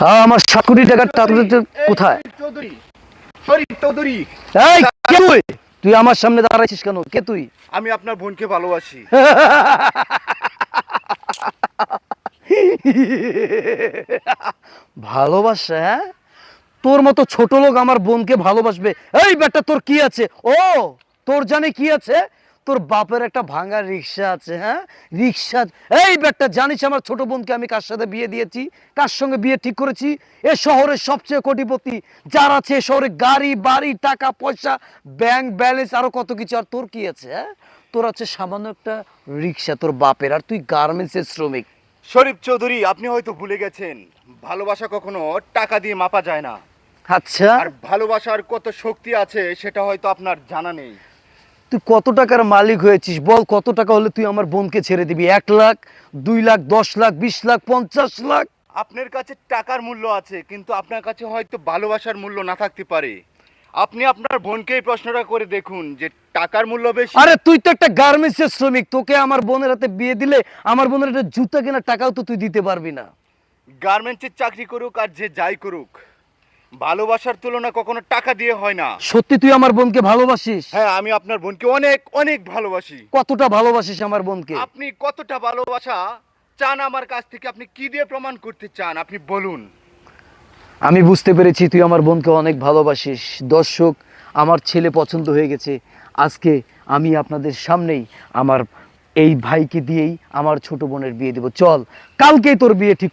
হ্যাঁ, আমার 7 কোটি টাকার টাকা কোথায়? চৌধুরী, শরীফ চৌধুরী, এই কে তুই? তুই আমার সামনে দাঁড়াইছিস কেন? কে তুই? আমি আপনার বোনকে ভালোবাসি। ভালোবাসা? হ্যাঁ, তোর মতো ছোট লোক আমার বোনকে ভালোবাসবে? এই বেটা, তোর কি আছে? ও, তোর জানে কি আছে? তোর বাপের একটা ভাঙা রিক্সা আছে। হ্যাঁ, রিক্সা। এই বেটা, জানিস আমার ছোট বোনকে আমি কার সাথে বিয়ে দিয়েছি, কার সঙ্গে বিয়ে ঠিক করেছি? এ শহরের সবচেয়ে কোটিপতি যার আছে, এ শহরে গাড়ি বাড়ি টাকা পয়সা ব্যাংক ব্যালেন্স আরো কত কিছু। আর তোর কি আছে? হ্যাঁ, তোর আছে সামান্য একটা রিক্সা তোর বাপের, আর তুই গার্মেন্টসের শ্রমিক। শরীফ চৌধুরী, আপনি হয়তো ভুলে গেছেন, ভালোবাসা কখনো টাকা দিয়ে মাপা যায় না। আচ্ছা, আর ভালোবাসার কত শক্তি আছে সেটা হয়তো আপনার জানা নেই। তুই কত টাকার মালিক হয়েছিস বল? কত টাকা হলে তুই আমার বোনকে ছেড়ে দিবি? 1 লাখ, 2 লাখ, 10 লাখ, 20 লাখ, 50 লাখ? আপনার কাছে টাকার মূল্য আছে, কিন্তু আপনার কাছে হয়তো ভালোবাসার মূল্য না থাকতে পারে। আপনি আপনার বোনকে এই প্রশ্নটা করে দেখুন যে টাকার মূল্য বেশি। আরে তুই তো একটা গার্মেন্টসের শ্রমিক, তোকে আমার বোনের হাতে বিয়ে দিলে আমার বোনের একটা জুতা কেনার টাকাও তো তুই দিতে পারবি না। গার্মেন্টসের চাকরি করুক আর যে যাই করুক, ভালোবাসার তুলনা কখনো টাকা দিয়ে হয় না। সত্যি তুই আমার বোনকে ভালোবাসিস? হ্যাঁ, আমি আপনার বোনকে অনেক অনেক ভালোবাসি। কতটা ভালোবাসিস আমার বোনকে? আপনি কতটা ভালোবাসা চান আমার কাছ থেকে? আপনি কি দিয়ে প্রমাণ করতে চান আপনি বলুন। আমি বুঝতে পেরেছি তুই আমার বোনকে অনেক ভালোবাসিস। দর্শক, আমার ছেলে পছন্দ হয়ে গেছে। আজকে আমি আপনাদের সামনেই আমার এই ভাইকে দিয়েই আমার ছোট বোনের বিয়ে দেব। চল, কালকেই তোর বিয়ে ঠিক।